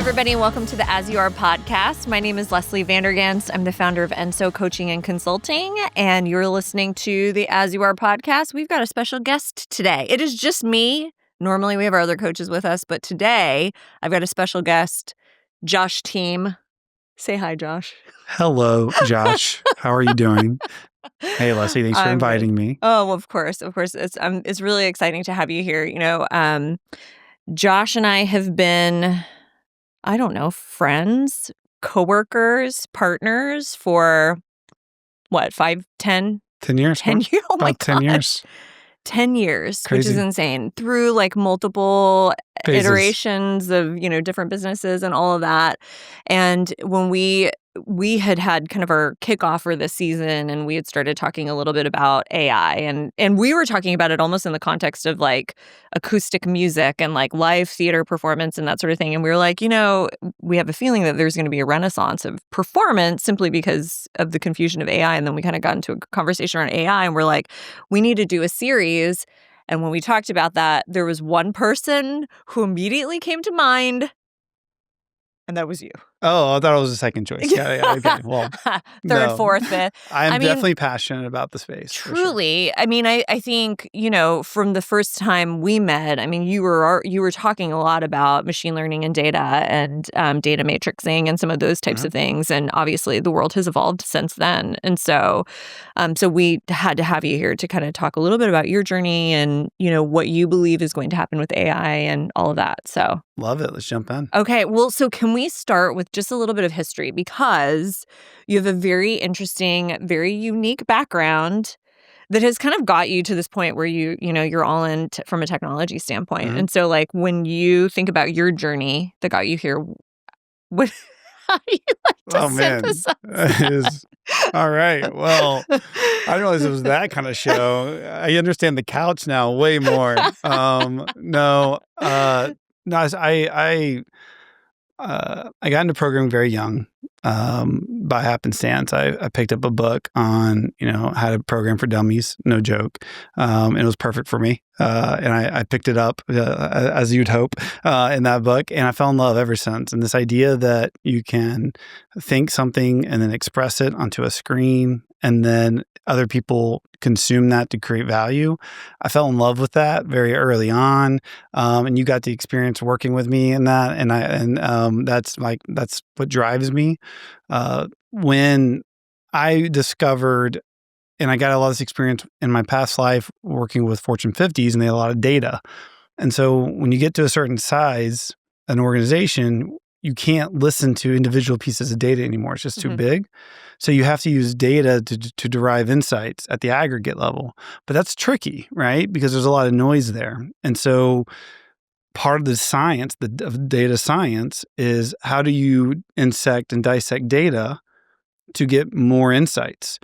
everybody, and welcome to the As You Are podcast. My name is Leslie Vanderganst. I'm the founder of Enso Coaching and Consulting, and you're listening to the As You Are podcast. We've got a special guest today. It is just me. Normally, we have our other coaches with us, but today I've got a special guest, Josh Team. Say hi, Josh. Hello, Josh. How are you doing? Hey, Leslie, thanks for inviting me. Oh, of course. It's really exciting to have you here. Josh and I have been, friends, coworkers, partners for what, 10 years? 10 years? Oh my About 10 gosh. years. 10 years, Crazy. which is insane. Through like multiple Phases. iterations of, different businesses and all of that. And when we had kind of our kickoff for this season, and we had started talking a little bit about AI, and we were talking about it almost in the context of like acoustic music and like live theater performance and that sort of thing. And we were like, we have a feeling that there's going to be a renaissance of performance simply because of the confusion of AI. And then we kind of got into a conversation around AI, and we're like, we need to do a series. And when we talked about that, there was one person who immediately came to mind, and that was you. Oh, I thought it was a second choice. Yeah. Okay. Well, third, fourth, fifth. I'm definitely passionate about the space. Truly. Sure. I mean, I think, from the first time we met, I mean, you were talking a lot about machine learning and data and data matrixing and some of those types of things. And obviously the world has evolved since then. And so we had to have you here to kind of talk a little bit about your journey and, what you believe is going to happen with AI and all of that. So love it. Let's jump in. Okay. Well, so can we start with just a little bit of history, because you have a very interesting, very unique background that has kind of got you to this point where you're all in from a technology standpoint. Mm-hmm. And so like when you think about your journey that got you here, how do you like to synthesize that? All right. Well, I didn't realize it was that kind of show. I understand the couch now way more. I got into programming very young. By happenstance, I picked up a book on, how to program for dummies. No joke. It was perfect for me. And I picked it up, as you'd hope, in that book. And I fell in love ever since. And this idea that you can think something and then express it onto a screen, and then other people consume that to create value. I fell in love with that very early on. And you got the experience working with me in that. And that's what drives me. When I discovered, and I got a lot of this experience in my past life working with Fortune 50s, and they had a lot of data. And so when you get to a certain size, an organization, you can't listen to individual pieces of data anymore. It's just too big. So you have to use data to derive insights at the aggregate level. But that's tricky, right? Because there's a lot of noise there. And so part of the science, of data science, is how do you insect and dissect data to get more insights?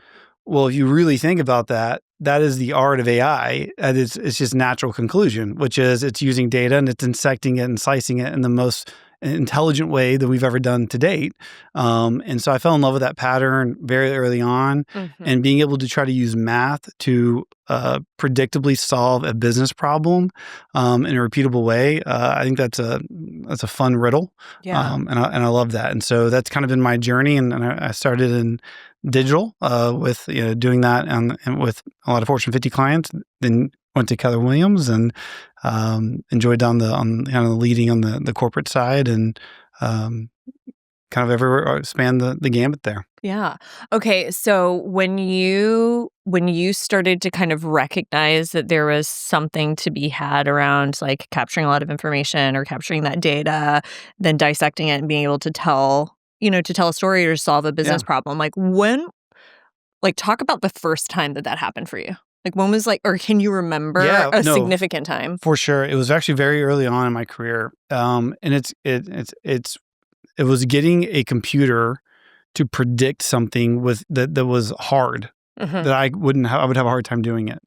Well, if you really think about that, that is the art of AI. And it's just natural conclusion, which is it's using data and it's insecting it and slicing it in the most intelligent way that we've ever done to date. And so I fell in love with that pattern very early on, and being able to try to use math to predictably solve a business problem in a repeatable way. I think that's a fun riddle. Yeah. And I love that. And so that's kind of been my journey. And I started in digital with doing that and with a lot of Fortune 50 clients. Then went to Keller Williams and enjoyed on kind of leading on the corporate side, and kind of everywhere, span the gambit there. Yeah. Okay. So when you started to kind of recognize that there was something to be had around like capturing a lot of information or capturing that data, then dissecting it and being able to tell a story or solve a business problem, talk about the first time that happened for you. Like when was or can you remember a significant time? For sure. It was actually very early on in my career. And it was getting a computer to predict something that was hard, that I would have a hard time doing it.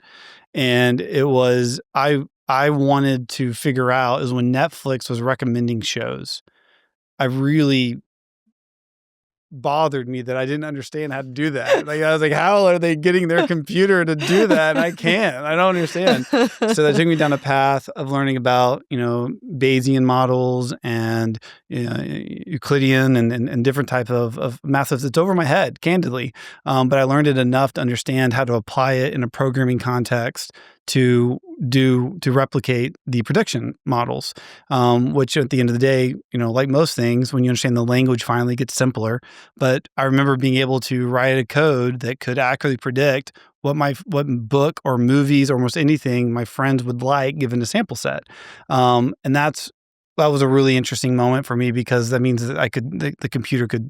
And it was, I wanted to figure out is when Netflix was recommending shows. I really bothered me that I didn't understand how to do that. Like I was like, how are they getting their computer to do that? And I can't. I don't understand. So that took me down a path of learning about, Bayesian models and Euclidean and different type of methods. It's over my head, candidly. But I learned it enough to understand how to apply it in a programming context to replicate the prediction models, which at the end of the day, like most things, when you understand the language, finally gets simpler. But I remember being able to write a code that could accurately predict what book or movies or almost anything my friends would like given a sample set, and that was a really interesting moment for me, because that means that the computer could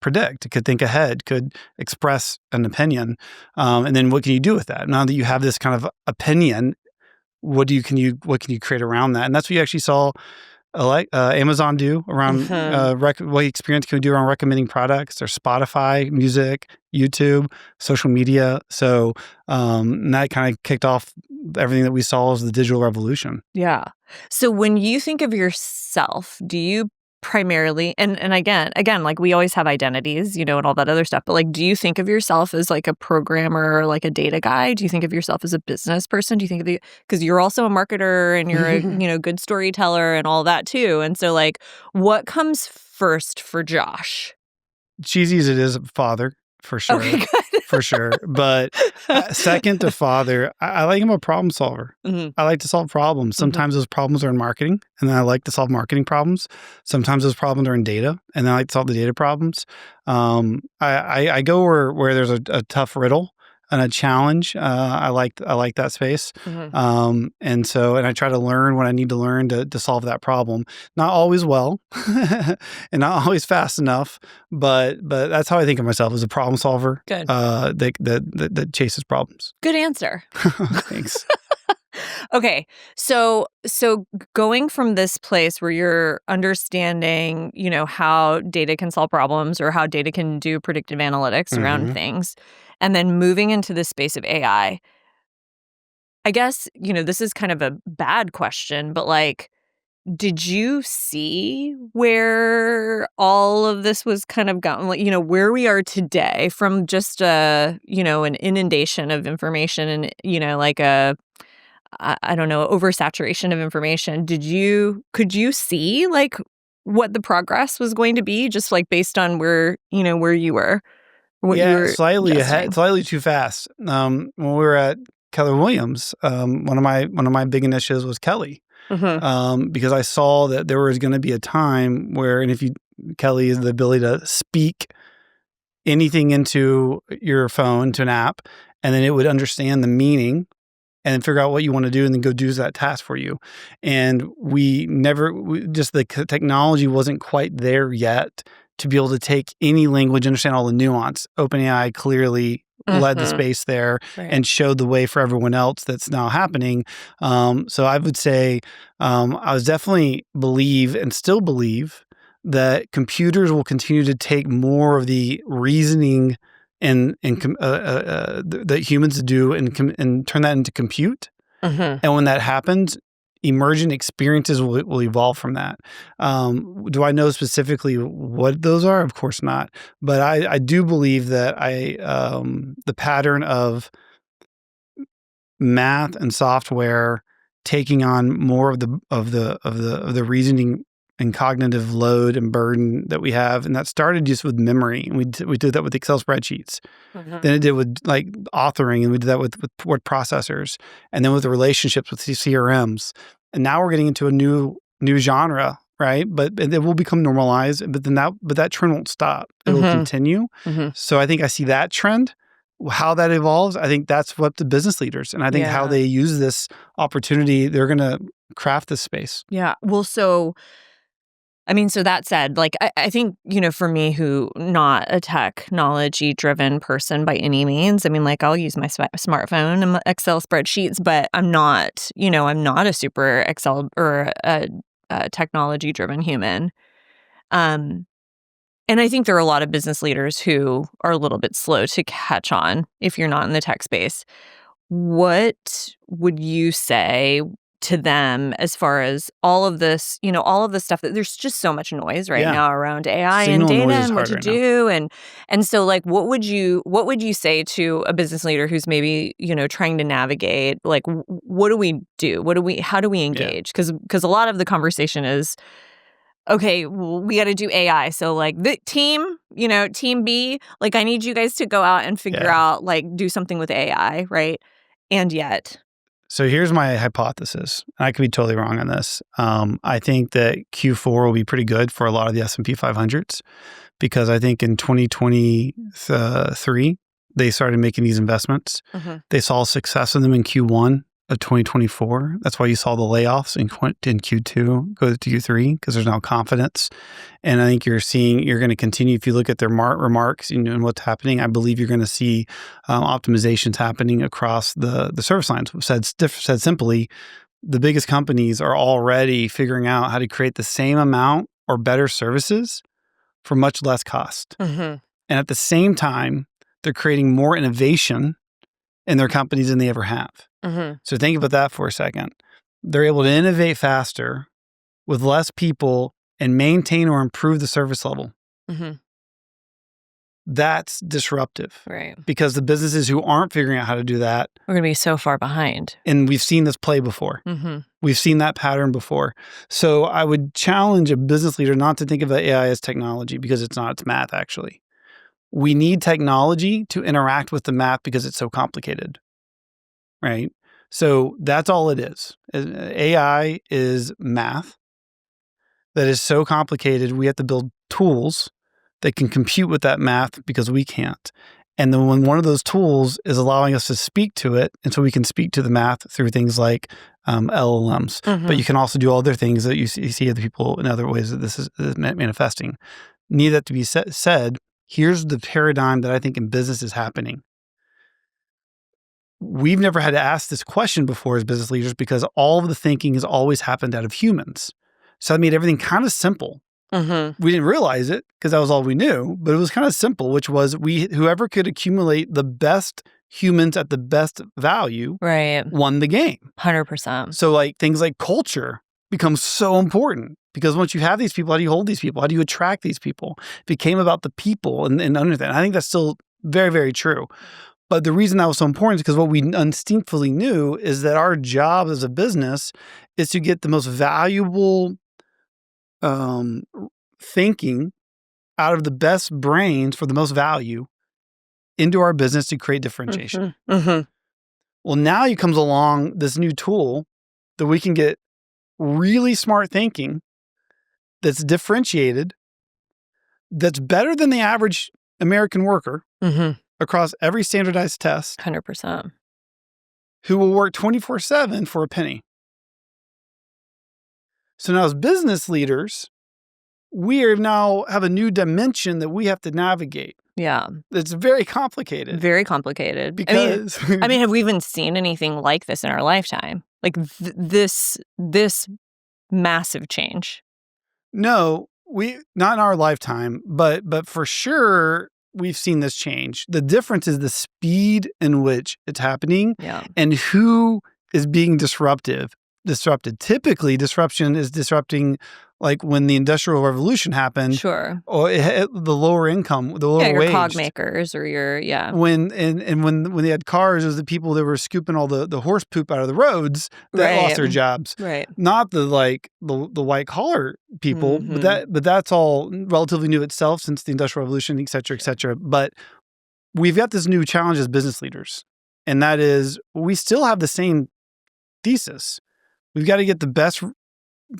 predict, could think ahead, could express an opinion. And then what can you do with that? Now that you have this kind of opinion, what can you create around that? And that's what you actually saw Amazon do around what experience can we do around recommending products, or Spotify, music, YouTube, social media. So and that kind of kicked off everything that we saw as the digital revolution. Yeah. So when you think of yourself, do you primarily, and again, like we always have identities, and all that other stuff, but like, do you think of yourself as like a programmer or like a data guy? Do you think of yourself as a business person? Do you think of because you're also a marketer and you're a good storyteller and all that too. And so like, what comes first for Josh? Cheesy as it is, father, for sure. Okay, good. For sure. But second to father, I like him a problem solver. Mm-hmm. I like to solve problems. Sometimes those problems are in marketing, and then I like to solve marketing problems. Sometimes those problems are in data, and then I like to solve the data problems. I go where there's a tough riddle and a challenge. I like that space. Mm-hmm. And I try to learn what I need to learn to solve that problem. Not always well and not always fast enough, but that's how I think of myself, as a problem solver. Good. That chases problems. Good answer. Thanks. Okay. So going from this place where you're understanding, how data can solve problems or how data can do predictive analytics around things, and then moving into the space of AI, I guess, this is kind of a bad question, but like, did you see where all of this was kind of gotten, like, where we are today from just an inundation of information and, like I don't know, oversaturation of information. Could you see like what the progress was going to be, just like based on where you were? Slightly ahead, slightly too fast. When we were at Keller Williams, one of my big initiatives was Kelly, because I saw that there was going to be a time where, and Kelly is the ability to speak anything into your phone, to an app, and then it would understand the meaning and then figure out what you want to do and then go do that task for you. And the technology wasn't quite there yet to be able to take any language, understand all the nuance. OpenAI clearly led the space there, right, and showed the way for everyone else that's now happening. So I would say I was definitely believe and still believe that computers will continue to take more of the reasoning that humans do and turn that into compute. And when that happens, emergent experiences will evolve from that. Do I know specifically what those are? Of course not. But I do believe that the pattern of math and software taking on more of the reasoning and cognitive load and burden that we have, and that started just with memory. And we did that with Excel spreadsheets. Then it did with like authoring, and we did that with word processors, and then with the relationships with CRMs. And now we're getting into a new genre, right? But it will become normalized. But that trend won't stop. It will continue. So I think I see that trend. How that evolves, I think that's what the business leaders, and I think how they use this opportunity, they're going to craft this space. Yeah. Well, so that said, like, I think, for me, who not a technology-driven person by any means, like, I'll use my smartphone and my Excel spreadsheets, but I'm not a super Excel or a technology-driven human. And I think there are a lot of business leaders who are a little bit slow to catch on if you're not in the tech space. What would you say to them as far as all of this, all of the stuff that there's just so much noise right Yeah. now around AI and Signal data noise is and what hard to right now. do. And so like what would you say to a business leader who's maybe, trying to navigate like what do we do? How do we Yeah. engage? Because a lot of the conversation is okay, well, we got to do AI. So like the team, team B, like I need you guys to go out and figure Yeah. out like do something with AI, right? And yet, So here's my hypothesis. I could be totally wrong on this. I think that Q4 will be pretty good for a lot of the S&P 500s because I think in 2023, they started making these investments. They saw success in them in Q1 of 2024. That's why you saw the layoffs in Q2 go to Q3 because there's now confidence. And I think you're going to continue. If you look at their remarks and what's happening, I believe you're going to see optimizations happening across the service lines. Said simply, the biggest companies are already figuring out how to create the same amount or better services for much less cost. And at the same time, they're creating more innovation in their companies than they ever have. So think about that for a second. They're able to innovate faster with less people and maintain or improve the service level. That's disruptive. Right. Because the businesses who aren't figuring out how to do that, we're going to be so far behind. And we've seen this play before. We've seen that pattern before. So I would challenge a business leader not to think of AI as technology because it's not, it's math actually. We need technology to interact with the math because it's so complicated. Right? So that's all it is. AI is math that is so complicated. We have to build tools that can compute with that math because we can't. And then when one of those tools is allowing us to speak to it, and so we can speak to the math through things like LLMs, but you can also do other things that you see other people in other ways that this is manifesting. Need that to be said, here's the paradigm that I think in business is happening. We've never had to ask this question before as business leaders because all of the thinking has always happened out of humans. So that made everything kind of simple. We didn't realize it because that was all we knew, but it was kind of simple, which was whoever could accumulate the best humans at the best value won the game. 100%. So like things like culture becomes so important because once you have these people, how do you hold these people? How do you attract these people? It became about the people and understand. I think that's still very, very true. But the reason that was so important is because what we instinctively knew is that our job as a business is to get the most valuable thinking out of the best brains for the most value into our business to create differentiation. Well, now comes along this new tool that we can get really smart thinking that's differentiated, that's better than the average American worker across every standardized test. 100%. Who will work 24/7 for a penny. So now as business leaders, we now have a new dimension that we have to navigate. Yeah. It's very complicated. Very complicated. Because I mean, have we even seen anything like this in our lifetime? Like this massive change? No, not in our lifetime, but for sure we've seen this change. The difference is the speed in which it's happening and who is being disrupted. Typically, disruption is disrupting like when the Industrial Revolution happened. Sure. Or the lower income, the lower wage. Your cog makers or your, When they had cars, it was the people that were scooping all the horse poop out of the roads that lost their jobs. Right. Not the white collar people, but that's all relatively new itself since the Industrial Revolution, et cetera, et cetera. But we've got this new challenge as business leaders. And that is we still have the same thesis. We've got to get the best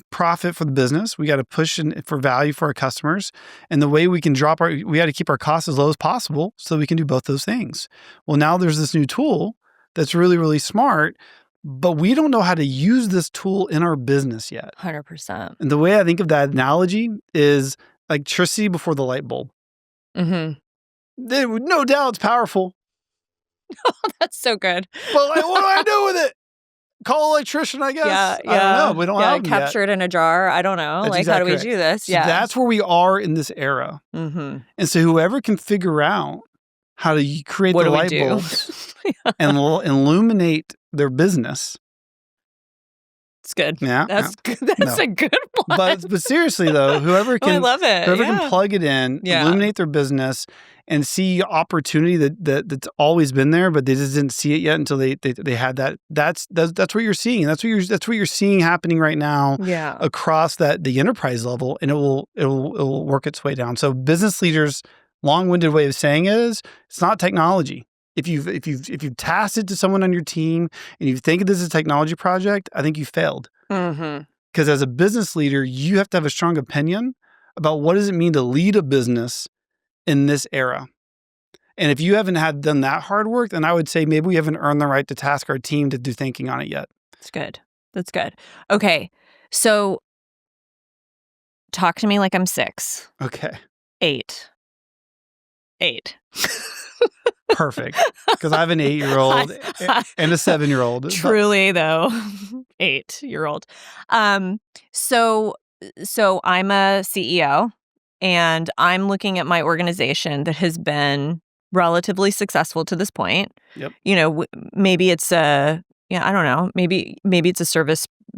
profit for the business. We got to push for value for our customers. And the way we can we got to keep our costs as low as possible so we can do both those things. Well, now there's this new tool that's really, really smart, but we don't know how to use this tool in our business yet. 100%. And the way I think of that analogy is electricity before the light bulb. No doubt it's powerful. Oh, that's so good. But what do I do with it? Call an electrician, I guess. Yeah. I don't know. We don't have them capture it in a jar. I don't know. That's how do we do this? So that's where we are in this era. And so whoever can figure out how to create the light bulbs and illuminate their business It's good. Yeah. That's good. That's No. a good one. But seriously though, whoever I can love it. can plug it in, Yeah. illuminate their business, and see opportunity that's always been there, but they just didn't see it yet until they had that. That's what you're seeing. That's what you're seeing happening right now Yeah. across the enterprise level, and it will work its way down. So business leaders, long-winded way of saying it is, it's not technology. If you've tasked it to someone on your team and you think this is a technology project, I think you failed. Mm-hmm. Because as a business leader, you have to have a strong opinion about what does it mean to lead a business in this era. And if you haven't done that hard work, then I would say maybe we haven't earned the right to task our team to do thinking on it yet. That's good. That's good. Okay. So talk to me like I'm 6. Okay. 8. Perfect. Because I have an 8-year-old and a 7-year-old. Truly, though, 8-year-old. So I'm a CEO, and I'm looking at my organization that has been relatively successful to this point. Yep. You know, maybe it's I don't know. Maybe it's a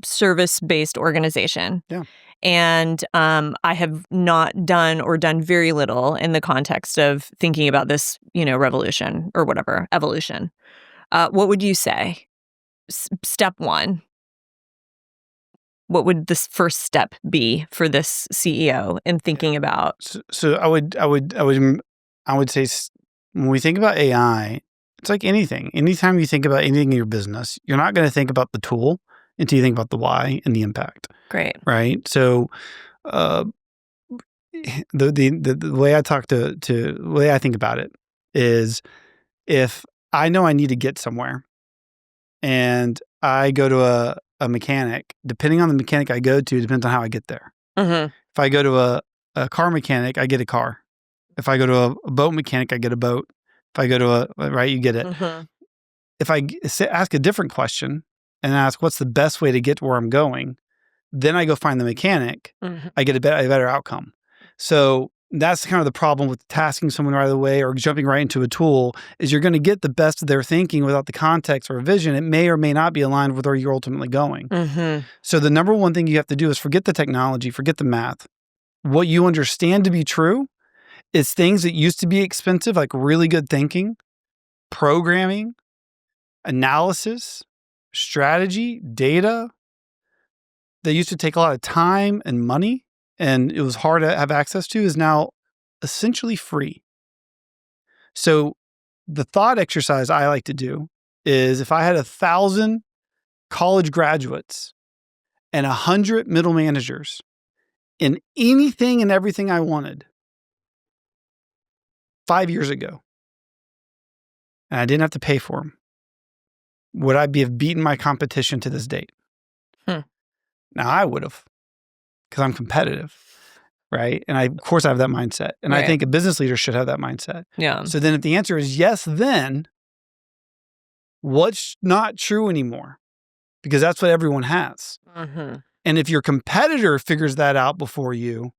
service-based organization. Yeah. And I have not done or done very little in the context of thinking about this, revolution or whatever, evolution. What would you say? Step 1. What would this first step be for this CEO in thinking about? So I would say when we think about AI, it's like anything. Anytime you think about anything in your business, you're not going to think about the tool until you think about the why and the impact. Great. Right. So, the way I talk the way I think about it is, if I know I need to get somewhere and I go to a mechanic, depending on the mechanic I go to, depends on how I get there. Mm-hmm. If I go to a car mechanic, I get a car. If I go to a boat mechanic, I get a boat. If I go to right, you get it. Mm-hmm. If I ask a different question and ask what's the best way to get to where I'm going, then I go find the mechanic, Mm-hmm. I get a better outcome. So that's kind of the problem with tasking someone right away or jumping right into a tool, is you're going to get the best of their thinking without the context or vision. It may or may not be aligned with where you're ultimately going. Mm-hmm. So the number one thing you have to do is forget the technology, forget the math. What you understand to be true is things that used to be expensive, like really good thinking, programming, analysis, strategy, data, that used to take a lot of time and money, and it was hard to have access to, is now essentially free. So the thought exercise I like to do is, if I had 1,000 college graduates and 100 middle managers in anything and everything I wanted 5 years ago, and I didn't have to pay for them, would I have beaten my competition to this date? Now, I would have, because I'm competitive, right? And of course I have that mindset. And Right. I think a business leader should have that mindset. Yeah. So then if the answer is yes, then what's not true anymore? Because that's what everyone has. Mm-hmm. And if your competitor figures that out before you,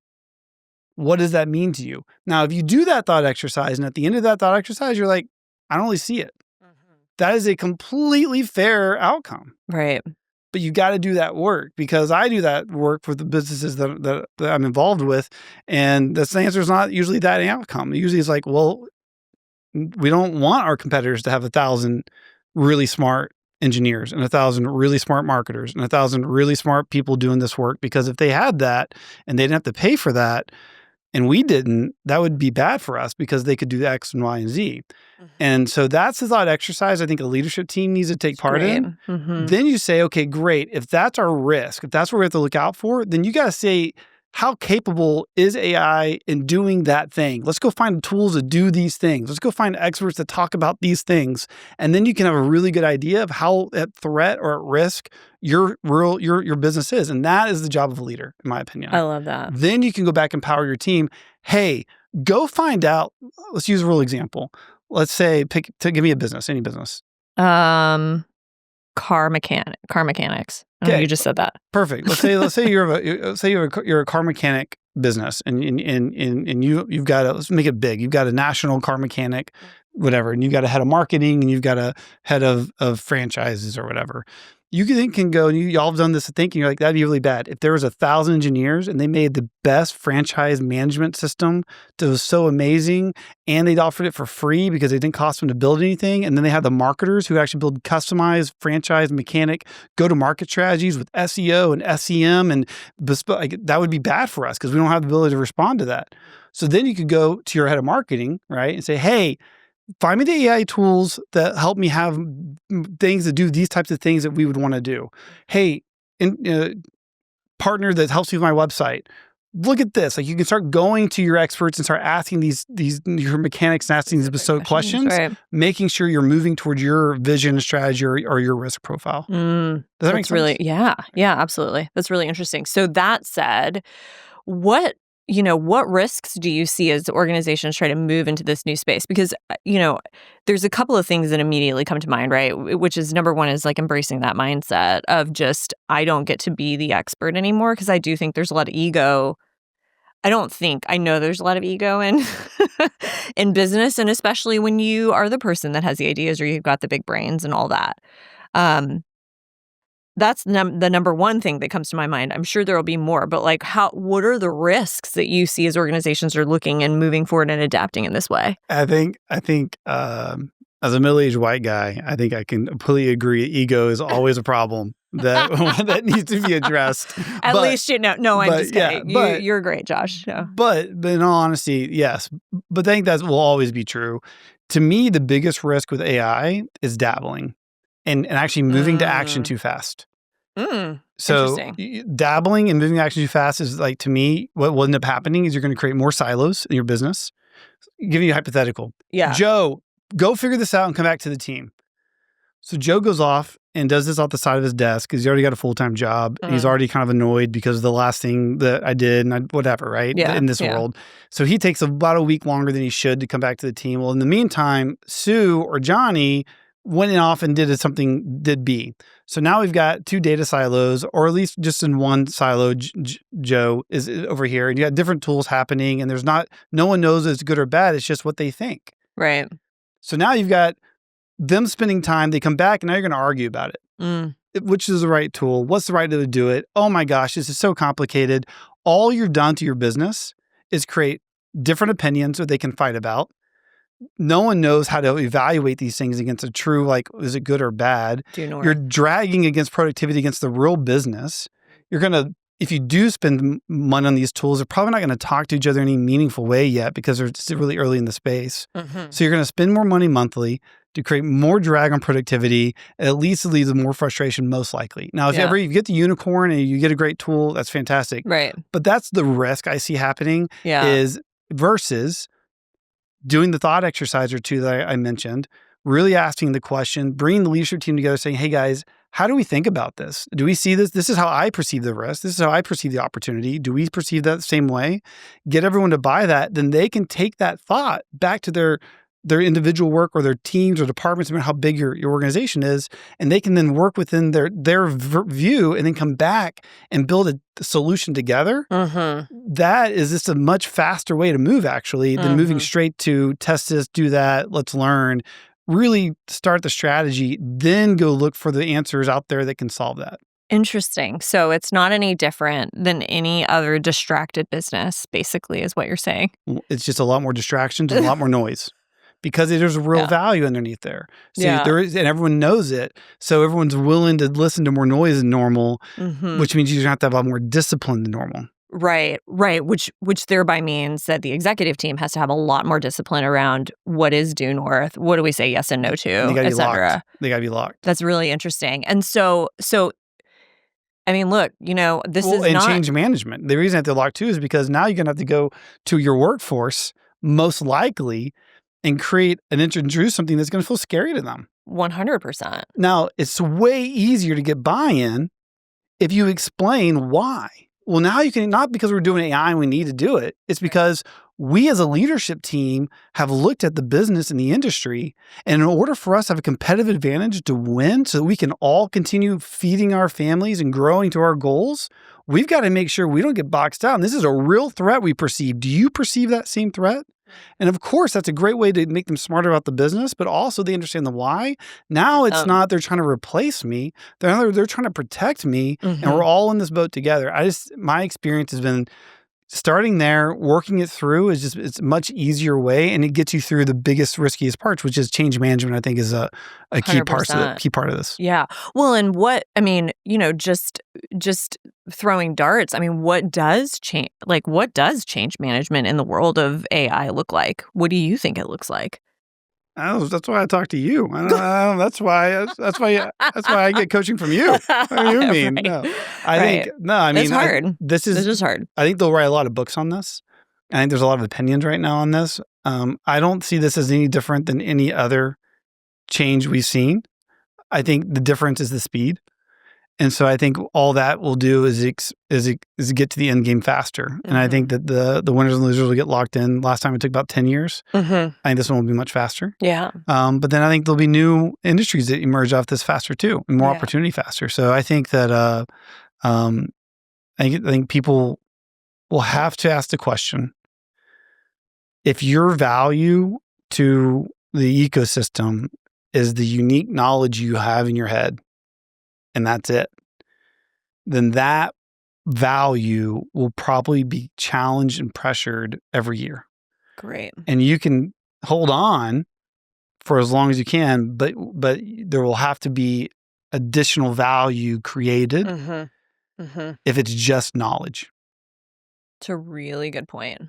what does that mean to you? Now, if you do that thought exercise, and at the end of that thought exercise, you're like, I don't really see it. That is a completely fair outcome. Right. But you got to do that work, because I do that work for the businesses that I'm involved with. And the answer is not usually that outcome. Usually it's like, well, we don't want our competitors to have 1,000 really smart engineers and 1,000 really smart marketers and 1,000 really smart people doing this work, because if they had that and they didn't have to pay for that and we didn't, that would be bad for us, because they could do X and Y and Z. Mm-hmm. And so that's the thought exercise I think a leadership team needs to take part in. Mm-hmm. Then you say, okay, great. If that's our risk, if that's what we have to look out for, then you got to say, how capable is AI in doing that thing? Let's go find tools to do these things. Let's go find experts to talk about these things. And then you can have a really good idea of how at threat or at risk your business is. And that is the job of a leader, in my opinion. I love that. Then you can go back and empower your team. Hey, go find out. Let's use a real example. Let's say, give me a business, any business. Car mechanics. Okay. You just said that. Perfect. Let's say you're a car mechanic business, and you've got let's make it big. You've got a national car mechanic whatever, and you've got a head of marketing and you've got a head of franchises or whatever. You can go, and y'all have done this thinking, you're like, that'd be really bad. If there was 1,000 engineers and they made the best franchise management system that was so amazing, and they'd offered it for free because it didn't cost them to build anything, and then they had the marketers who actually build customized franchise mechanic go-to-market strategies with SEO and SEM and bespoke, like, that would be bad for us because we don't have the ability to respond to that. So then you could go to your head of marketing, right, and say, hey, find me the AI tools that help me have things that do these types of things that we would want to do. Hey, partner that helps me with my website. Look at this. Like, you can start going to your experts and start asking these your mechanics and asking these bespoke questions, right. making sure you're moving towards your vision, strategy, or your risk profile. Does that make sense? Really, yeah, absolutely. That's really interesting. So that said, what risks do you see as organizations try to move into this new space? Because, there's a couple of things that immediately come to mind, right? Which is, number one is like embracing that mindset of just, I don't get to be the expert anymore, because I do think there's a lot of ego. I know there's a lot of ego in in business, and especially when you are the person that has the ideas or you've got the big brains and all that. That's the number one thing that comes to my mind. I'm sure there will be more, but like, what are the risks that you see as organizations are looking and moving forward and adapting in this way? I think as a middle-aged white guy, I think I can completely agree. Ego is always a problem that needs to be addressed. At least I'm just kidding. Yeah, you're great, Josh. Yeah. But in all honesty, yes. But I think that will always be true. To me, the biggest risk with AI is dabbling. And actually moving to action too fast. So dabbling and moving to action too fast is, like, to me, what will end up happening is you're going to create more silos in your business. Giving you a hypothetical. Yeah. Joe, go figure this out and come back to the team. So Joe goes off and does this off the side of his desk because he's already got a full-time job. And he's already kind of annoyed because of the last thing that I did and whatever, right? Yeah. In this world. So he takes about a week longer than he should to come back to the team. Well, in the meantime, Sue or Johnny went off and did B. So now we've got two data silos, or at least just in one silo, Joe is over here, and you got different tools happening, and no one knows it's good or bad. It's just what they think. Right. So now you've got them spending time, they come back, and now you're going to argue about it. Which is the right tool? What's the right way to do it? Oh my gosh, this is so complicated. All you've done to your business is create different opinions that they can fight about. No one knows how to evaluate these things against a true, like, is it good or bad? You're dragging against productivity against the real business. If you do spend money on these tools, they're probably not going to talk to each other in any meaningful way yet because they're still really early in the space. So you're going to spend more money monthly to create more drag on productivity. At least it leads to more frustration, most likely. Now, if you get the unicorn and you get a great tool, that's fantastic. Right. But that's the risk I see happening is versus doing the thought exercise or two that I mentioned, really asking the question, bringing the leadership team together, saying, hey guys, how do we think about this? Do we see this? This is how I perceive the risk. This is how I perceive the opportunity. Do we perceive that the same way? Get everyone to buy that. Then they can take that thought back to their individual work or their teams or departments, no matter how big your organization is, and they can then work within their view and then come back and build a solution together. That is just a much faster way to move, actually, than moving straight to test this, do that, let's learn. Really start the strategy, then go look for the answers out there that can solve that. Interesting. So it's not any different than any other distracted business, basically, is what you're saying. It's just a lot more distractions and a lot more noise. Because there's a real value underneath there. So there is, and everyone knows it. So everyone's willing to listen to more noise than normal, which means you're going to have a lot more discipline than normal. Right. Which thereby means that the executive team has to have a lot more discipline around what is due north, what do we say yes and no to, et cetera. They got to be locked. That's really interesting. And so I mean, look, this is not... change management. The reason that they're locked too is because now you're going to have to go to your workforce, most likely, and introduce something that's going to feel scary to them. 100%. Now, it's way easier to get buy-in if you explain why. Well, now you can, not because we're doing AI and we need to do it. It's because we as a leadership team have looked at the business and the industry, and in order for us to have a competitive advantage to win so that we can all continue feeding our families and growing to our goals, we've got to make sure we don't get boxed out. And this is a real threat we perceive. Do you perceive that same threat? And of course, that's a great way to make them smarter about the business, but also they understand the why. Now it's not they're trying to replace me. They're trying to protect me, and we're all in this boat together. My experience has been starting there, working it through it's a much easier way, and it gets you through the biggest, riskiest parts, which is change management. I think is a key part of this. Yeah. Well, and just throwing darts. I mean, what does change management in the world of AI look like? What do you think it looks like? That's why I talk to you. That's why I get coaching from you. What do you mean? Right. No, I mean, it's hard. This is hard. I think they'll write a lot of books on this. I think there's a lot of opinions right now on this. I don't see this as any different than any other change we've seen. I think the difference is the speed. And so I think all that will do is get to the end game faster. And I think that the winners and losers will get locked in. Last time it took about 10 years. I think this one will be much faster. Yeah. But then I think there'll be new industries that emerge off this faster too, and more opportunity faster. So I think that I think people will have to ask the question: if your value to the ecosystem is the unique knowledge you have in your head, and that's it, then that value will probably be challenged and pressured every year. Great. And you can hold on for as long as you can, but there will have to be additional value created if it's just knowledge. It's a really good point.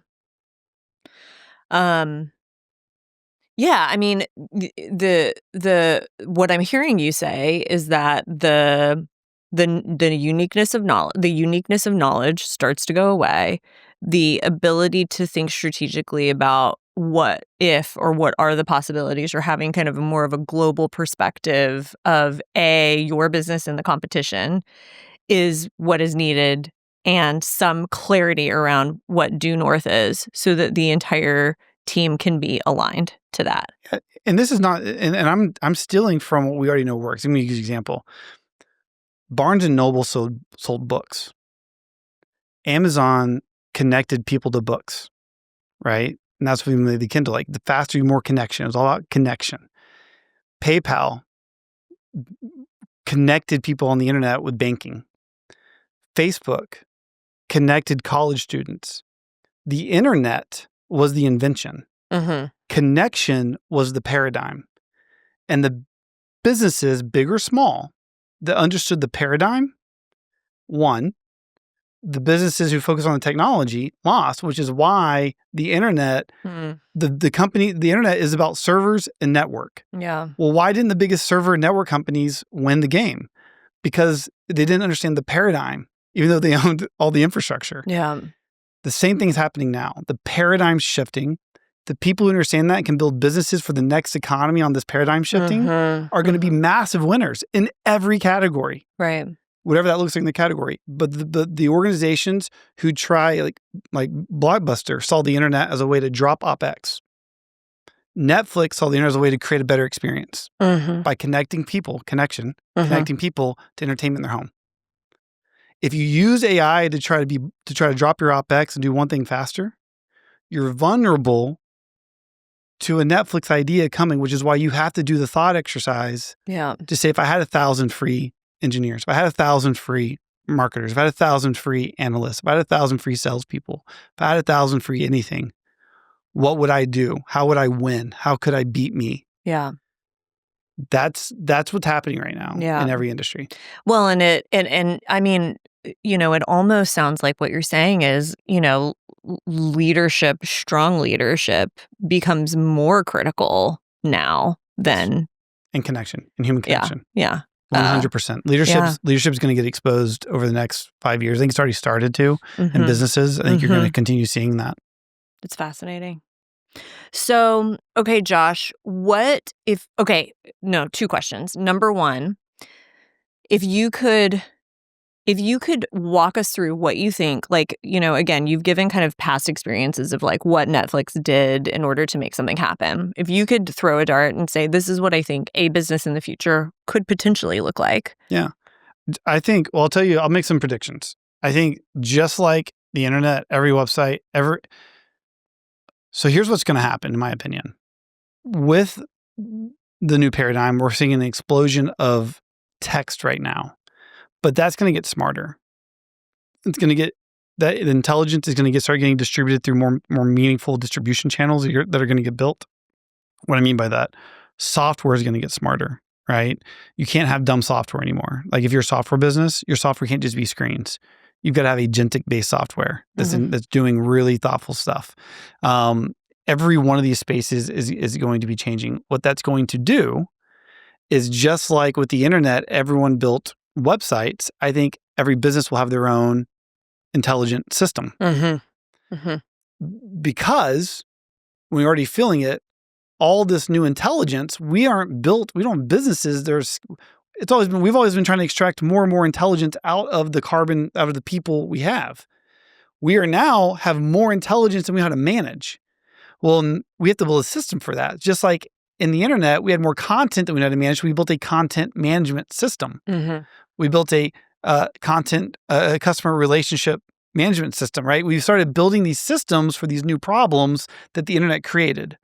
Yeah, I mean, the what I'm hearing you say is that the uniqueness of knowledge starts to go away. The ability to think strategically about what if or what are the possibilities, or having kind of more of a global perspective of your business and the competition is what is needed, and some clarity around what due north is, so that the entire team can be aligned to that. And this is not, and I'm stealing from what we already know works. Let me use an example. Barnes and Noble sold books. Amazon connected people to books, right? And that's what we made the Kindle. Like, the faster, more connection. It was all about connection. PayPal connected people on the internet with banking. Facebook connected college students. The internet was the invention. Connection was the paradigm. And the businesses, big or small, that understood the paradigm won. The businesses who focus on the technology lost, which is why the internet, the internet is about servers and network. Yeah. Well, why didn't the biggest server and network companies win the game? Because they didn't understand the paradigm, even though they owned all the infrastructure. Yeah. The same thing's happening now. The paradigm's shifting. The people who understand that and can build businesses for the next economy on this paradigm shifting are going to be massive winners in every category. Right. Whatever that looks like in the category. But the organizations who try, like Blockbuster, saw the internet as a way to drop OpEx. Netflix saw the internet as a way to create a better experience by connecting people to entertainment in their home. If you use AI to try to drop your OpEx and do one thing faster, you're vulnerable to a Netflix idea coming, which is why you have to do the thought exercise. Yeah. To say, if I had 1,000 free engineers, if I had 1,000 free marketers, if I had 1,000 free analysts, if I had 1,000 free salespeople, if I had 1,000 free anything, what would I do? How would I win? How could I beat me? Yeah. That's what's happening right now in every industry. Well, and I mean, it almost sounds like what you're saying is, leadership, strong leadership becomes more critical now than and connection and human connection. Yeah. 100%. Leadership's going to get exposed over the next 5 years. I think it's already started to in businesses. I think you're going to continue seeing that. It's fascinating. So, okay, Josh, two questions. Number one, if you could walk us through what you think, again, you've given kind of past experiences of like what Netflix did in order to make something happen. If you could throw a dart and say, this is what I think a business in the future could potentially look like. Yeah. I think, I'll tell you, I'll make some predictions. I think just like the internet, every website, So here's what's going to happen, in my opinion. With the new paradigm, we're seeing an explosion of text right now, but that's going to get smarter. It's going to get that intelligence is going to start getting distributed through more meaningful distribution channels that are going to get built. What I mean by that, software is going to get smarter, right? You can't have dumb software anymore. Like if you're a software business, your software can't just be screens. You've got to have agentic-based software that's doing really thoughtful stuff. Every one of these spaces is going to be changing. What that's going to do is just like with the internet, everyone built websites. I think every business will have their own intelligent system. Because we're already feeling it, all this new intelligence, we don't have businesses. We've always been trying to extract more and more intelligence out of the carbon, out of the people we have. We are now have more intelligence than we know how to manage. Well, we have to build a system for that. Just like in the internet, we had more content than we know how to manage. We built a content management system. We built a customer relationship management system, right? We started building these systems for these new problems that the internet created.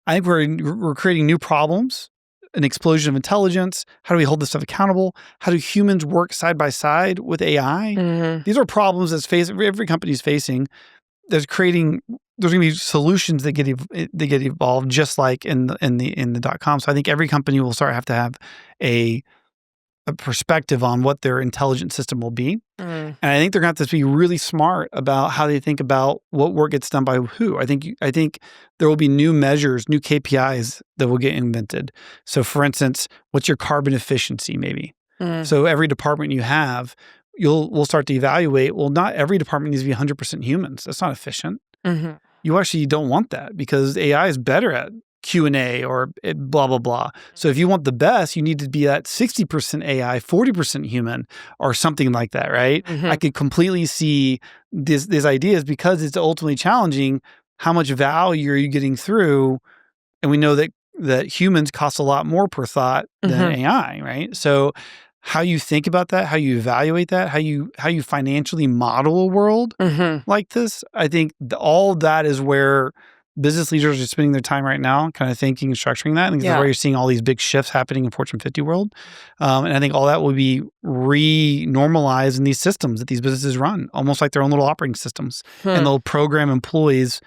I think we're creating new problems, an explosion of intelligence. How do we hold this stuff accountable? How do humans work side by side with AI? These are problems that every company is facing. There's going to be solutions that get evolved, just like in the .com. So I think every company will have to have a perspective on what their intelligent system will be. And I think they're going to have to be really smart about how they think about what work gets done by who. I think there will be new measures, new KPIs that will get invented. So for instance, what's your carbon efficiency maybe? So every department you have, we'll start to evaluate, well, not every department needs to be 100% humans. That's not efficient. You actually don't want that because AI is better at Q&A or blah, blah, blah. So if you want the best, you need to be at 60% AI, 40% human or something like that, right? I could completely see these ideas because it's ultimately challenging how much value are you getting through? And we know that humans cost a lot more per thought than AI, right? So how you think about that, how you evaluate that, how you financially model a world like this, I think all that is where business leaders are spending their time right now, kind of thinking and structuring that. I think that's where you're seeing all these big shifts happening in Fortune 50 world. And I think all that will be re-normalized in these systems that these businesses run, almost like their own little operating systems. And they'll program employees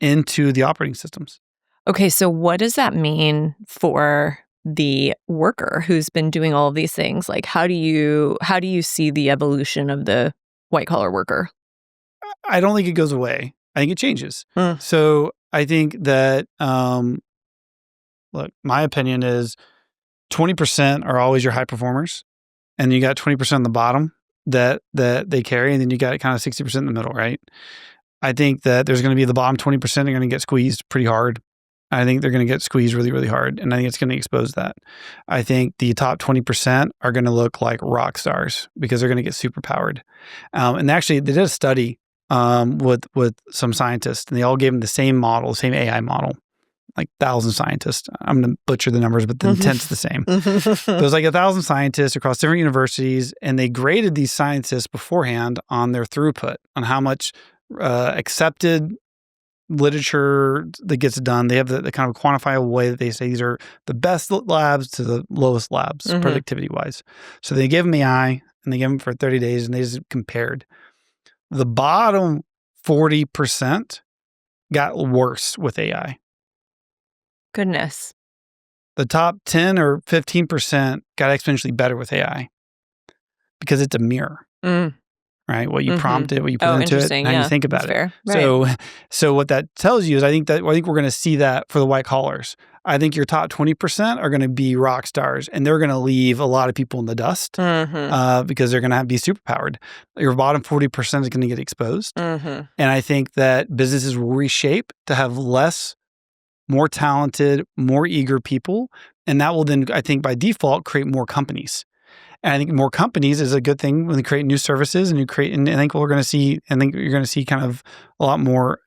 into the operating systems. Okay, so what does that mean for the worker who's been doing all of these things? Like, how do you see the evolution of the white collar worker? I don't think it goes away. I think it changes. So I think that, look, my opinion is 20% are always your high performers. And you got 20% on the bottom that they carry. And then you got kind of 60% in the middle, right? I think that there's going to be the bottom 20% are going to get squeezed pretty hard. I think they're going to get squeezed really, really hard. And I think it's going to expose that. I think the top 20% are going to look like rock stars because they're going to get super powered. And actually, they did a study with some scientists, and they all gave them the same model, same AI model, like 1,000 scientists. I'm going to butcher the numbers, but the intent's the same. It was like 1,000 scientists across different universities, and they graded these scientists beforehand on their throughput, on how much accepted literature that gets done. They have the kind of quantifiable way that they say these are the best labs to the lowest labs, productivity-wise. So they gave them AI, and they gave them for 30 days, and they just compared. The bottom 40% got worse with AI. Goodness. The top 10 or 15% got exponentially better with AI because it's a mirror, right? What you prompt it, what you put into it, and how you think about it. Fair. Right. So what that tells you is I think we're going to see that for the white collars. I think your top 20% are going to be rock stars, and they're going to leave a lot of people in the dust because they're going to be superpowered. Your bottom 40% is going to get exposed. And I think that businesses will reshape to have more talented, more eager people. And that will then, I think, by default, create more companies. And I think more companies is a good thing when they create new services and I think you're going to see kind of a lot more,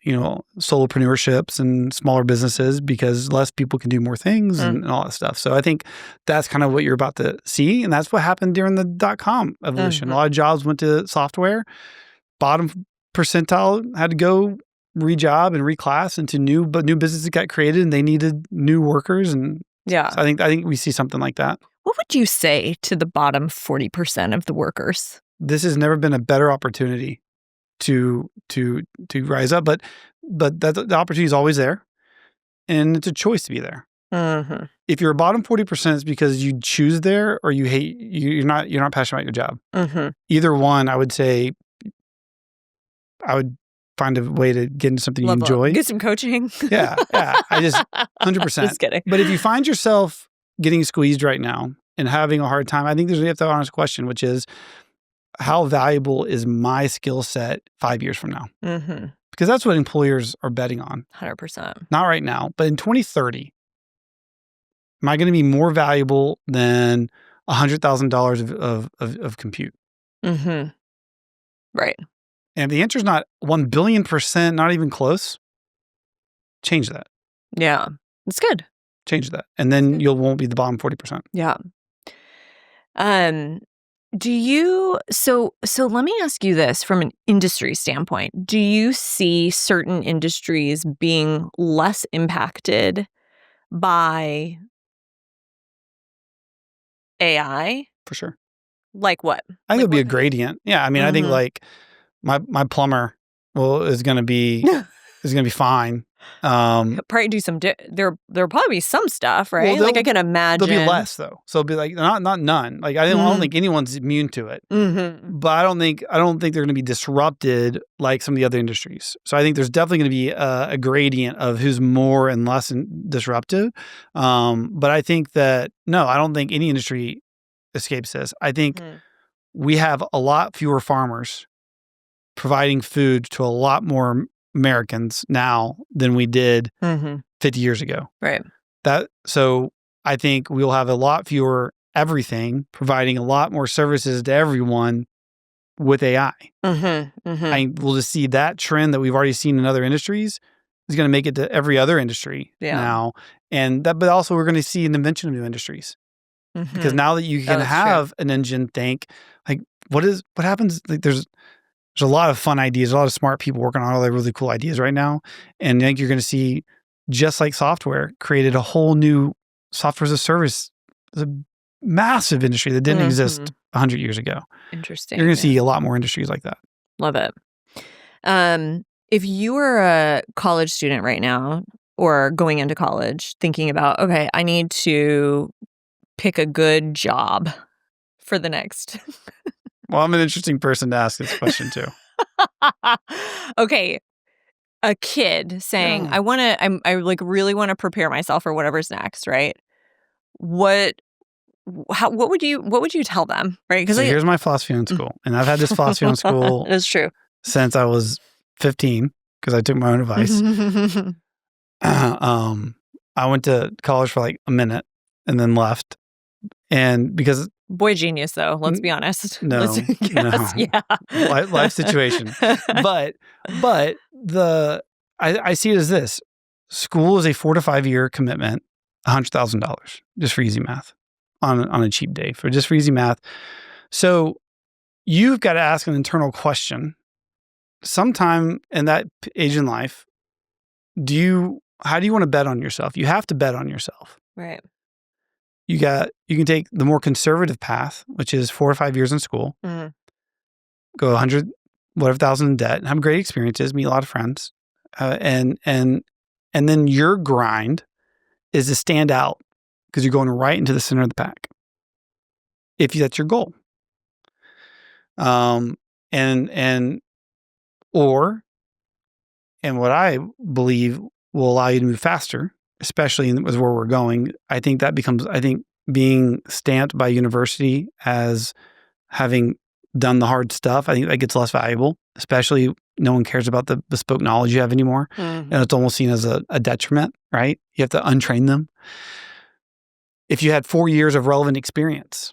solopreneurships and smaller businesses because less people can do more things and all that stuff. So I think that's kind of what you're about to see. And that's what happened during the .com evolution. A lot of jobs went to software. Bottom percentile had to go re-job and reclass into new businesses got created and they needed new workers. And Yeah. so I think we see something like that. What would you say to the bottom 40% of the workers? This has never been a better opportunity to rise up, but the opportunity is always there, and it's a choice to be there. Mm-hmm. If you're a bottom 40%, it's because you choose there or you hate you're not passionate about your job. Mm-hmm. Either one, I would say, I would find a way to get into something you enjoy. Get some coaching. Yeah. I just 100%. Just kidding. But if you find yourself getting squeezed right now and having a hard time, I think you have to have an honest question, which is, how valuable is my skill set 5 years from now? Mm-hmm. Because that's what employers are betting on. 100%. Not right now, but in 2030, am I going to be more valuable than $100,000 of compute? Mm-hmm. Right. And if the answer is not 1 billion%, not even close, change that. Yeah. It's good. Change that. And then you won't be the bottom 40%. Yeah. Do you, so let me ask you this from an industry standpoint. Do you see certain industries being less impacted by AI? For sure. Like what? I think it'll be a what- gradient. Yeah. I mean, I think Mhm. like my plumber is going to be fine. Probably do some, there'll probably be some stuff, right? Well, Like I can imagine. There'll be less though. So it'll be like not none. Like I don't think anyone's immune to it. Mm-hmm. But I don't think they're going to be disrupted like some of the other industries. So I think there's definitely going to be a gradient of who's more and less disruptive. But I think that I don't think any industry escapes this. I think we have a lot fewer farmers providing food to a lot more Americans now than we did 50 years ago. Right. So I think we'll have a lot fewer everything providing a lot more services to everyone with AI. We'll just see that trend that we've already seen in other industries is going to make it to every other industry now. And but also we're going to see an invention of new industries. Because now that you can have an engine think, like what happens? Like there's a lot of fun ideas, a lot of smart people working on all the really cool ideas right now. And I think you're going to see, just like software, created a whole new software as a service. It's a massive industry that didn't exist 100 years ago. Interesting. You're going to see a lot more industries like that. Love it. If you were a college student right now or going into college thinking about, okay, I need to pick a good job for the next. Well, I'm an interesting person to ask this question to. Okay. A kid saying, I like really want to prepare myself for whatever's next, right? What would you tell them, right? So here's my philosophy on school. And I've had this philosophy on school It's true. since I was 15 because I took my own advice. I went to college for like a minute and then left. And because boy genius though, let's be honest. No. Yeah. Life situation. But I see it as this. School is a 4 to 5 year commitment, $100,000 just for easy math on a cheap day for easy math. So you've got to ask an internal question sometime in that age in life. How do you want to bet on yourself? You have to bet on yourself. Right. You can take the more conservative path, which is 4 or 5 years in school, go 100, whatever thousand in debt, and have great experiences, meet a lot of friends. And then your grind is to stand out because you're going right into the center of the pack. If that's your goal. And what I believe will allow you to move faster, especially with where we're going. I think being stamped by university as having done the hard stuff, I think that gets less valuable, especially no one cares about the bespoke knowledge you have anymore. And it's almost seen as a detriment, right? You have to untrain them. If you had 4 years of relevant experience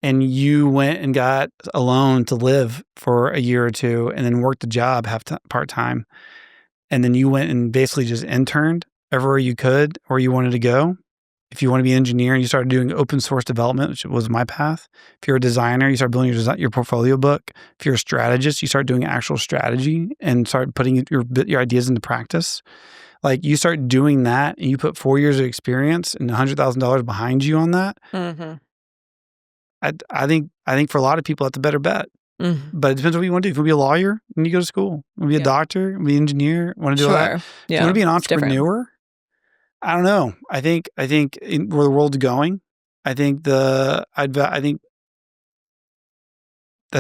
and you went and got a loan to live for a year or two and then worked a job part-time, and then you went and basically just interned everywhere you could or you wanted to go, If you want to be an engineer and you start doing open source development, which was my path. If you're a designer, you start building your portfolio book. If you're a strategist, you start doing actual strategy and start putting your ideas into practice. Like you start doing that and you put 4 years of experience and $100,000 behind you on that. Mm-hmm. I think for a lot of people, that's a better bet. Mm-hmm. But it depends on what you want to do. If you want to be a lawyer, then you go to school. You want to be a doctor, want to be an engineer, want to do all that. If you want to be an entrepreneur, I don't know. I think where the world's going, I think that's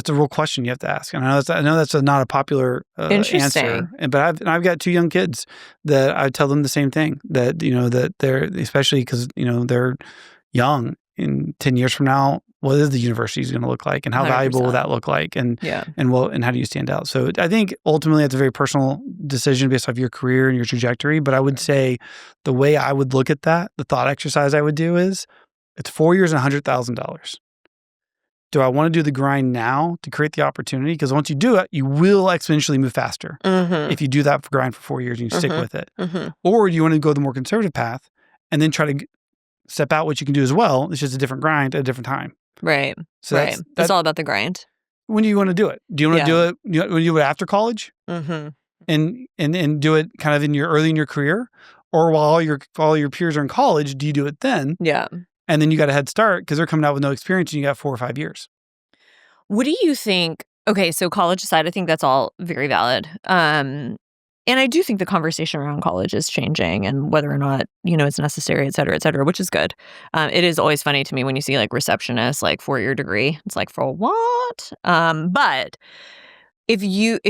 a real question you have to ask. And I know that's not a popular answer. But I've got 2 young kids that I tell them the same thing, that that they're, especially because they're young. In 10 years from now, what is the university going to look like, and how 100%. Valuable will that look like, and how do you stand out? So I think ultimately it's a very personal decision based off your career and your trajectory. But I would say the way I would look at that, the thought exercise I would do is, it's 4 years and $100,000. Do I want to do the grind now to create the opportunity? Because once you do it, you will exponentially move faster. Mm-hmm. If you do that grind for 4 years and you stick with it. Mm-hmm. Or do you want to go the more conservative path and then try to step out what you can do as well? It's just a different grind at a different time. Right. So right. It's all about the grind. When do you want to do it? Do you want to do it? You want to do it after college? Mm-hmm. And do it kind of early in your career, or while all your peers are in college? Do you do it then? Yeah. And then you got a head start because they're coming out with no experience, and you got 4 or 5 years. What do you think? Okay, so college aside, I think that's all very valid. And I do think the conversation around college is changing, and whether or not, it's necessary, et cetera, which is good. It is always funny to me when you see like receptionists, like 4-year degree. It's like, for what? But if you,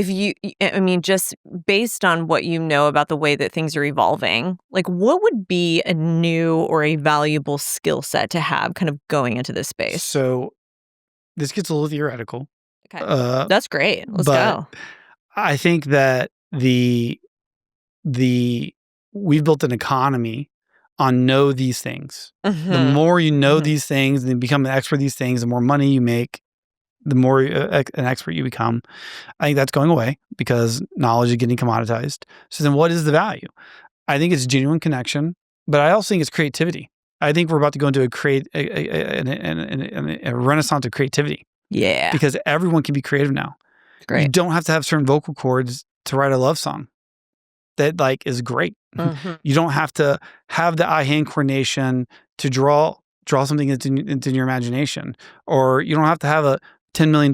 I mean, just based on what you know about the way that things are evolving, like what would be a new or a valuable skill set to have kind of going into this space? So this gets a little theoretical. Okay. That's great. Let's go. I think that we've built an economy on know these things. Mm-hmm. The more you know mm-hmm. these things and become an expert at these things, the more money you make, the more an expert you become. I think that's going away because knowledge is getting commoditized. So then what is the value? I think it's genuine connection, but I also think it's creativity. I think we're about to go into a renaissance of creativity. Yeah. Because everyone can be creative now. Great. You don't have to have certain vocal cords to write a love song. That is great. Mm-hmm. You don't have to have the eye-hand coordination to draw something into your imagination, or you don't have to have a $10 million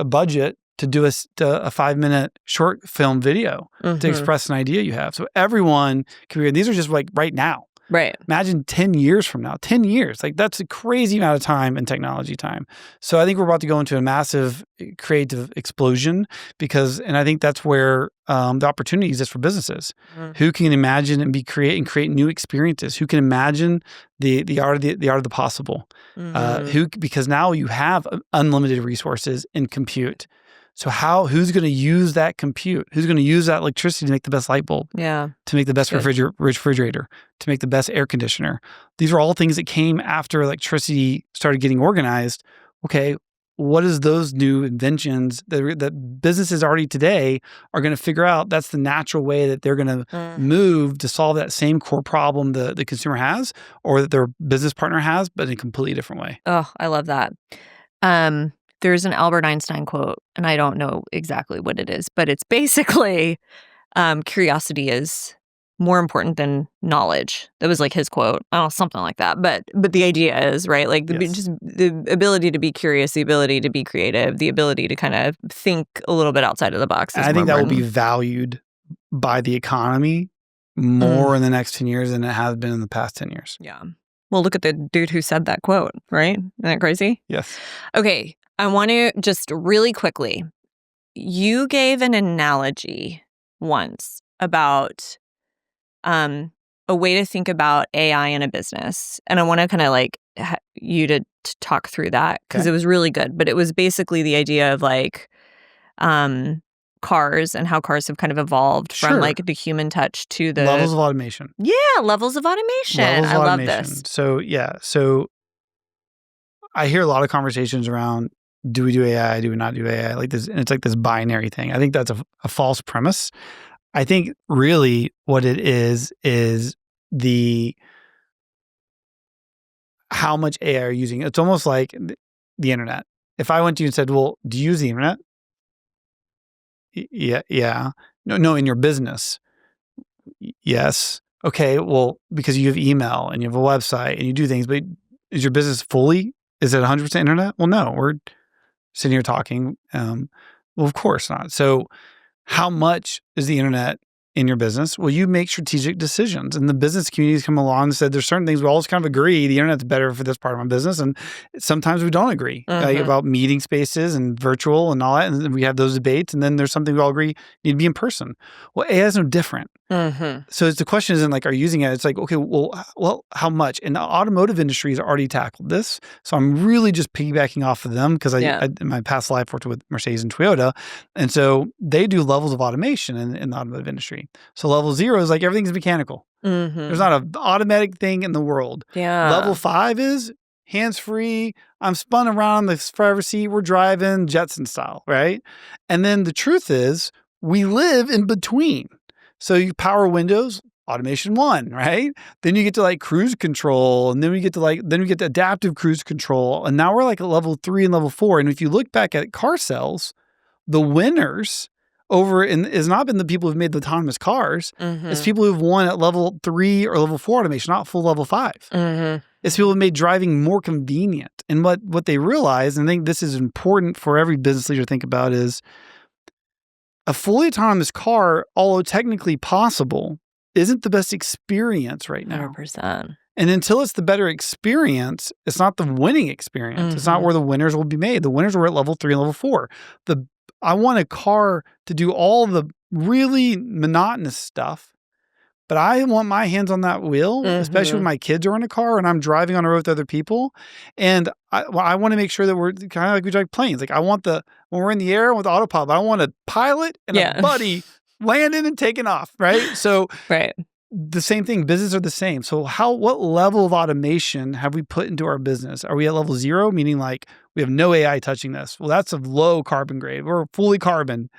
budget to do a 5-minute short film video mm-hmm. to express an idea you have. So everyone can be. These are just like right now. Right. Imagine 10 years from now. 10 years. Like that's a crazy amount of time and technology time. So I think we're about to go into a massive creative explosion and I think that's where the opportunity exists for businesses. Mm-hmm. Who can imagine and create new experiences? Who can imagine the art of the possible? Mm-hmm. Because now you have unlimited resources in compute. So who's going to use that compute? Who's going to use that electricity to make the best light bulb? Yeah. To make the best refrigerator, to make the best air conditioner. These are all things that came after electricity started getting organized. Okay, what is those new inventions that businesses already today are going to figure out? That's the natural way that they're going to move to solve that same core problem the consumer has or that their business partner has, but in a completely different way. Oh, I love that. There's an Albert Einstein quote, and I don't know exactly what it is, but it's basically curiosity is more important than knowledge. That was like his quote. I don't know, something like that. But the idea is, right, like just the ability to be curious, the ability to be creative, the ability to kind of think a little bit outside of the box. I think that will be valued by the economy more in the next 10 years than it has been in the past 10 years. Yeah. Well, look at the dude who said that quote, right? Isn't that crazy? Yes. Okay. I want to just really quickly, you gave an analogy once about a way to think about AI in a business. And I want to kind of like you to talk through that because it was really good. But it was basically the idea of like cars and how cars have kind of evolved from like the human touch to the levels of automation. Yeah, levels of automation. I love this. So I hear a lot of conversations around, do we do AI? Do we not do AI? Like this, and it's like this binary thing. I think that's a false premise. I think really what it is the how much AI are you using. It's almost like the internet. If I went to you and said, well, do you use the internet? Yeah. No, in your business. Yes. Okay, well, because you have email and you have a website and you do things, but is your business fully, is it 100% internet? Well, no, we're sitting here talking. Well, of course not. So how much is the internet in your business? Well, you make strategic decisions, and the business communities come along and said, there's certain things we always kind of agree. The internet's better for this part of my business. And sometimes we don't agree about meeting spaces and virtual and all that. And we have those debates. And then there's something we all agree need to be in person. Well, AI is no different. So the question isn't like, are you using it? It's like, okay, well, how much? And the automotive industry has already tackled this. So I'm really just piggybacking off of them because I in my past life worked with Mercedes and Toyota. And so they do levels of automation in the automotive industry. So level 0 is like everything's mechanical. There's not an automatic thing in the world. Level 5 is hands-free. I'm spun around the driver's seat. We're driving Jetson style, right? And then the truth is we live in between. So you power windows, automation 1, right? Then you get to like cruise control, and then we get to adaptive cruise control. And now we're like at level 3 and level 4. And if you look back at car sales, the winners has not been the people who've made the autonomous cars. It's people who've won at level 3 or level 4 automation, not full level 5. It's people who've made driving more convenient. And what they realize, and I think this is important for every business leader to think about, is a fully autonomous car, although technically possible, isn't the best experience right now. 100%. And until it's the better experience, it's not the winning experience. It's not where the winners will be made. The winners were at level 3 and level 4. I want a car to do all the really monotonous stuff, but I want my hands on that wheel, especially when my kids are in a car and I'm driving on a road with other people. And I want to make sure that we're kind of like we drive planes. Like when we're in the air with autopilot, I want a pilot and a buddy landing and taking off, right? So the same thing, business are the same. So what level of automation have we put into our business? Are we at level 0, meaning like we have no AI touching this? Well, that's a low carbon grade. We're fully carbon.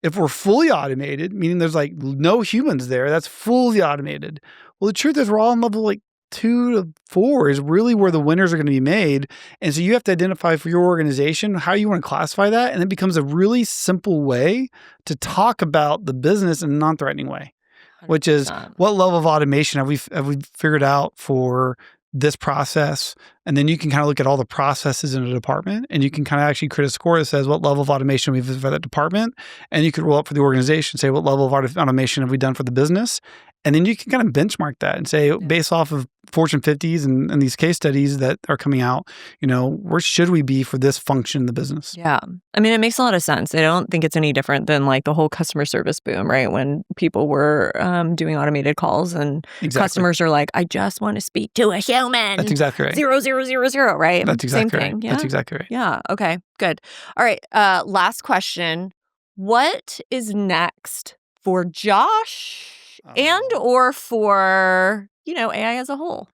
If we're fully automated, meaning there's like no humans there, that's fully automated. Well, the truth is we're all on level like 2 to 4 is really where the winners are going to be made. And so you have to identify for your organization how you want to classify that. And it becomes a really simple way to talk about the business in a non-threatening way, 100%. Which is what level of automation have we figured out for this process? And then you can kind of look at all the processes in a department, and you can kind of actually create a score that says what level of automation we've done for that department. And you could roll up for the organization, say what level of automation have we done for the business. And then you can kind of benchmark that and say, based off of Fortune 50s and these case studies that are coming out, where should we be for this function in the business? Yeah. I mean, it makes a lot of sense. I don't think it's any different than like the whole customer service boom, right? When people were doing automated calls and customers are like, I just want to speak to a human. That's exactly right. 0000, right? That's exactly Same thing. right. Yeah? That's exactly right. Yeah. Okay, good. All right. Last question. What is next for Josh and or for, AI as a whole?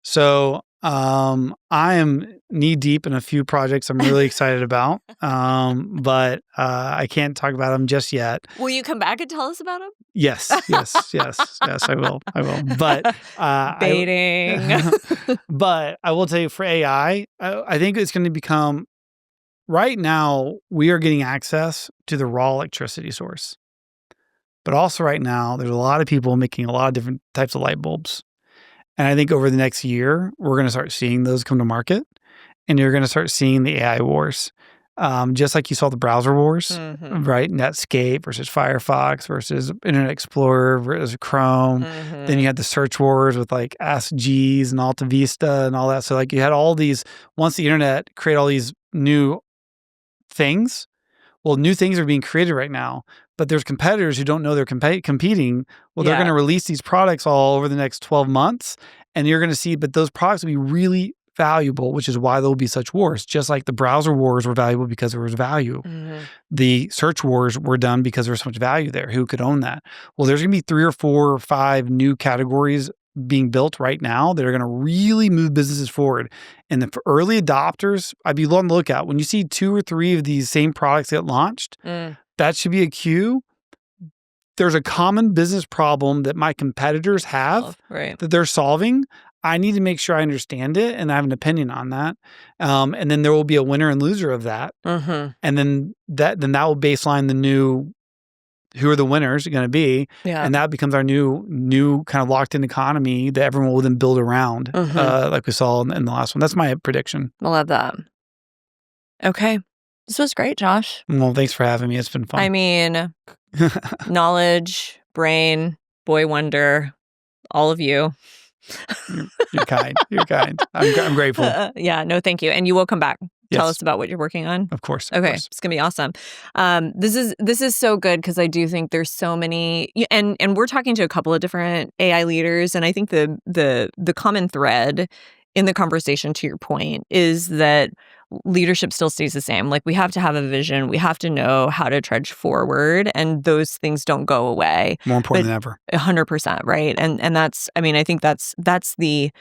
So I am knee deep in a few projects I'm really excited about, but I can't talk about them just yet. Will you come back and tell us about them? Yes, I will. But baiting. But I will tell you, for AI, I think it's going to become. Right now, we are getting access to the raw electricity source. But also right now, there's a lot of people making a lot of different types of light bulbs. And I think over the next year, we're going to start seeing those come to market. And you're going to start seeing the AI wars. Just like you saw the browser wars, right? Netscape versus Firefox versus Internet Explorer versus Chrome. Then you had the search wars with like Ask Jeeves and Alta Vista and all that. So like you had all these, once the internet created all these new things, well, new things are being created right now, but there's competitors who don't know they're competing. Well, they're going to release these products all over the next 12 months, and you're going to see, but those products will be really valuable, which is why there will be such wars. Just like the browser wars were valuable because there was value. The search wars were done because there was so much value there. Who could own that? Well, there's going to be 3 or 4 or 5 new categories being built right now that are going to really move businesses forward. And for early adopters, I'd be on the lookout. When you see 2 or 3 of these same products get launched, that should be a cue. There's a common business problem that my competitors have that they're solving. I need to make sure I understand it and I have an opinion on that. And then there will be a winner and loser of that. Mm-hmm. And then that will baseline the new, who are the winners going to be. Yeah. And that becomes our new kind of locked in economy that everyone will then build around, like we saw in the last one. That's my prediction. I love that. Okay. This was great, Josh. Well, thanks for having me. It's been fun. I mean, knowledge, brain, boy wonder, all of you. You're kind. You're kind. I'm grateful. Yeah, no, thank you. And you will come back. Tell Yes. us about what you're working on. Of course. Okay, it's gonna be awesome. This is so good because I do think there's so many, and we're talking to a couple of different AI leaders, and I think the common thread in the conversation, to your point, is that leadership still stays the same. Like, we have to have a vision, we have to know how to trudge forward, and those things don't go away. More important than ever. 100%, right? And that's, I mean, I think that's the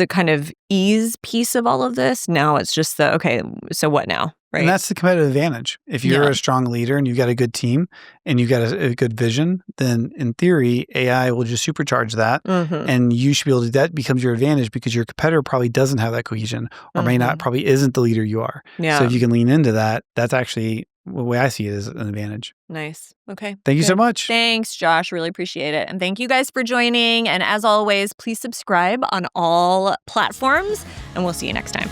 kind of ease piece of all of this. Now it's just okay, so what now? Right. And that's the competitive advantage. If you're a strong leader and you've got a good team and you've got a good vision, then in theory, AI will just supercharge that. And you should be able to, that becomes your advantage because your competitor probably doesn't have that cohesion or may not, probably isn't the leader you are. Yeah. So if you can lean into that, that's actually the way I see it as an advantage. Nice. Okay. Thank you so much. Thanks, Josh. Really appreciate it. And thank you guys for joining. And as always, please subscribe on all platforms, and we'll see you next time.